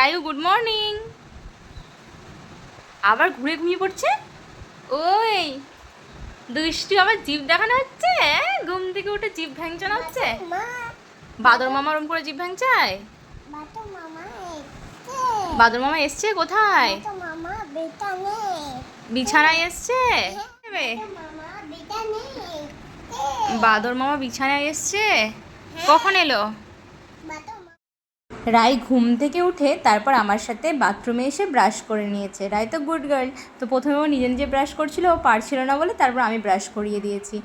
রায়ু good morning. আবার ঘুরে ঘুমিয়ে পড়ছে। ওই দুষ্টু আবার জিভ দেখানো হচ্ছে। ঘুম থেকে উঠে জিভ ভ্যাংচানো হচ্ছে। বাদর মামা ওরম করে জিভ ভ্যাংচায়। বাদর মামা এসছে কোথায়? বিছানায় এসছে। বাদর মামা বিছানায় এসছে। কখন এলো? রাই ঘুম থেকে উঠে তারপর আমার সাথে বাথরুমে এসে ব্রাশ করে নিয়েছে। রাই তো গুড গার্ল, তো প্রথমে ও নিজে নিজে ব্রাশ করছিল, ও পারছিল না বলে তারপর আমি ব্রাশ করিয়ে দিয়েছি।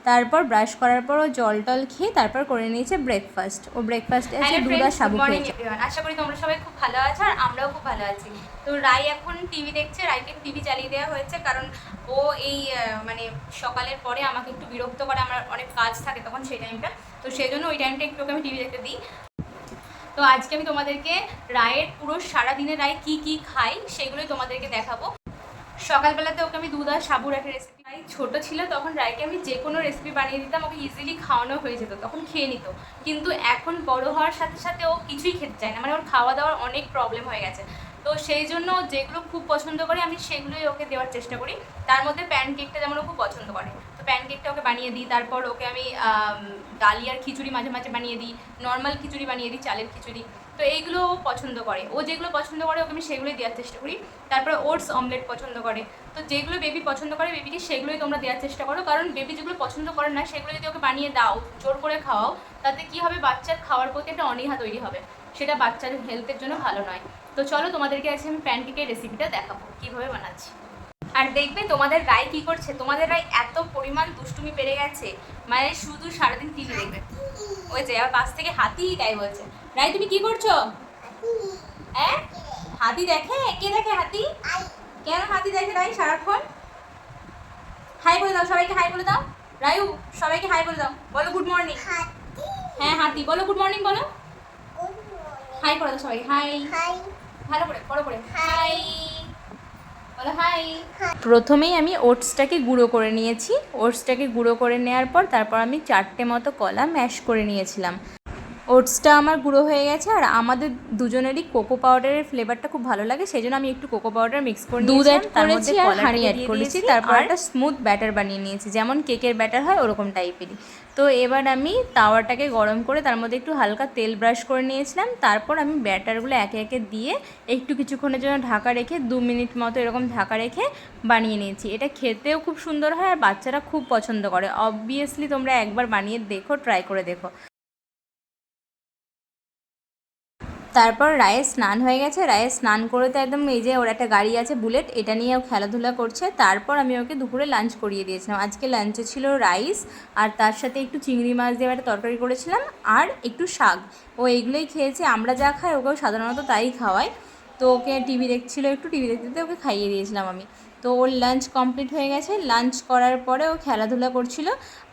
তারপর ব্রাশ করার পর ও জল টল খেয়ে তারপর করে নিয়েছে ব্রেকফাস্ট। ও ব্রেকফাস্টে আছে দুধ আর সাবু খেয়েছে। আশা করি তোমরা সবাই খুব ভালো আছো আর আমরাও খুব ভালো আছি। তো রাই এখন টিভি দেখছে। রাইকে টিভি চালিয়ে দেওয়া হয়েছে কারণ ও এই মানে সকালের পরে আমাকে একটু বিরক্ত করে, আমার অনেক কাজ থাকে তখন সেই টাইমটা, তো সেই জন্য ওই টাইমটা একটু আমি টিভি দেখতে দিই। তো আজকে আমি তোমাদেরকে রায়ের পুরো সারাদিনে রায় কি কি খাই সেগুলোই তোমাদেরকে দেখাবো। সকালবেলাতে ওকে আমি দুধ আর সাবুর একটা রেসিপি, রাই ছোটো ছিল তখন রায়কে আমি যে কোনো রেসিপি বানিয়ে দিতাম, ওকে ইজিলি খাওয়ানো হয়ে যেত, তখন খেয়ে নিত। কিন্তু এখন বড় হওয়ার সাথে সাথে ও কিছুই খেতে চায় না, মানে ওর খাওয়া দাওয়ার অনেক প্রবলেম হয়ে গেছে। তো সেই জন্য যেগুলো খুব পছন্দ করে আমি সেগুলোই ওকে দেওয়ার চেষ্টা করি। তার মধ্যে প্যানকেকটা যেমন ও খুব পছন্দ করে, তো প্যানকেকটা ওকে বানিয়ে দিই। তারপর ওকে আমি ডালিয়ার খিচুড়ি মাঝে মাঝে বানিয়ে দিই, নর্মাল খিচুড়ি বানিয়ে দিই, চালের খিচুড়ি। তো এইগুলো ও পছন্দ করে, ও যেগুলো পছন্দ করে ওকে আমি সেগুলোই দেওয়ার চেষ্টা করি। তারপরে ওটস অমলেট পছন্দ করে। তো যেগুলো বেবি পছন্দ করে বেবিকে সেগুলোই তোমরা দেওয়ার চেষ্টা করো, কারণ বেবি যেগুলো পছন্দ করে না সেগুলো যদি ওকে বানিয়ে দাও, জোর করে খাওয়াও, তাতে কী হবে, বাচ্চার খাওয়ার প্রতি একটা অনীহা তৈরি হবে, সেটা বাচ্চার হেলথের জন্য ভালো নয়। তো চলো তোমাদেরকে আজকে আমি প্যানকেকের রেসিপিটা দেখাবো কীভাবে বানাচ্ছি। আর দেখবে তোমাদের রায় কী করছে, তোমাদের রায় এত পরিমাণ দুষ্টুমি বেড়ে গেছে, মানে শুধু সারাদিন টিভি দেখবে। ওই যে আবার পাশ থেকে হাতি তাই বলছে। রায় তুমি কি করছো? হ্যাঁ, হাতি দেখে? কে দেখে হাতি? কেন হাতি দেখে রাই সারাক্ষণ? হাই বলে দাও সবাইকে, হাই বলে দাও। রায়ু সবাইকে হাই বলে দাও, বলো গুড মর্নিং। হ্যাঁ হাতি বলো গুড মর্নিং, বলো হাই করে দাও সবাইকে, হাই ভালো করে বড় করে হাই বলো, হাই। প্রথমেই আমি ওটসটাকে গুঁড়ো করে নিয়েছি। ওটসটাকে গুঁড়ো করে নেওয়ার পর তারপর আমি 4টে মতো কলা ম্যাশ করে নিয়েছিলাম। ওটসটা আমার গুঁড়ো হয়ে গেছে, আর আমাদের দুজনেরই কোকো পাউডারের ফ্লেভারটা খুব ভালো লাগে, সেই জন্য আমি একটু কোকো পাউডার মিক্স করে দুধ অ্যাড করেছি আর হানি অ্যাড করেছি। তারপর একটা স্মুথ ব্যাটার বানিয়ে নিয়েছি, যেমন কেকের ব্যাটার হয় ওরকম টাইপেরই। তো এবার আমি তাওয়াটাকে গরম করে তার মধ্যে একটু হালকা তেল ব্রাশ করে নিয়েছিলাম। তারপর আমি ব্যাটারগুলো একে একে দিয়ে একটু কিছুক্ষণের জন্য ঢাকা রেখে 2 মিনিট মতো এরকম ঢাকা রেখে বানিয়ে নিয়েছি। এটা খেতেও খুব সুন্দর হয় আর বাচ্চারা খুব পছন্দ করে। অবভিয়াসলি তোমরা একবার বানিয়ে দেখো, ট্রাই করে দেখো। তারপর রায়ে স্নান হয়ে গেছে। রায়ে স্নান করে তো একদম, এই যে ওর একটা গাড়ি আছে বুলেট, এটা নিয়ে ও খেলাধুলা করছে। তারপর আমি ওকে দুপুরে লাঞ্চ করিয়ে দিয়েছিলাম। আজকে লাঞ্চে ছিল রাইস, আর তার সাথে একটু চিংড়ি মাছ দিয়ে একটা তরকারি করেছিলাম, আর একটু শাক। ও এইগুলোই খেয়েছে। আমরা যা খাই ওকেও সাধারণত তাই খাওয়াই। তো ওকে টিভি দেখছিল, একটু টিভি দেখতে দেখতে ওকে খাইয়ে দিয়েছিলাম আমি। তো ওর লাঞ্চ কমপ্লিট হয়ে গেছে। লাঞ্চ করার পরে ও খেলাধুলা করছিল।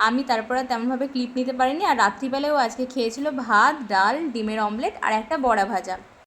আমি তারপরে তেমনভাবে ক্লিপ নিতে পারিনি। আর রাত্রিবেলায় ও আজকে খেয়েছিল ভাত, ডাল, ডিমের অমলেট আর একটা বড়া ভাজা।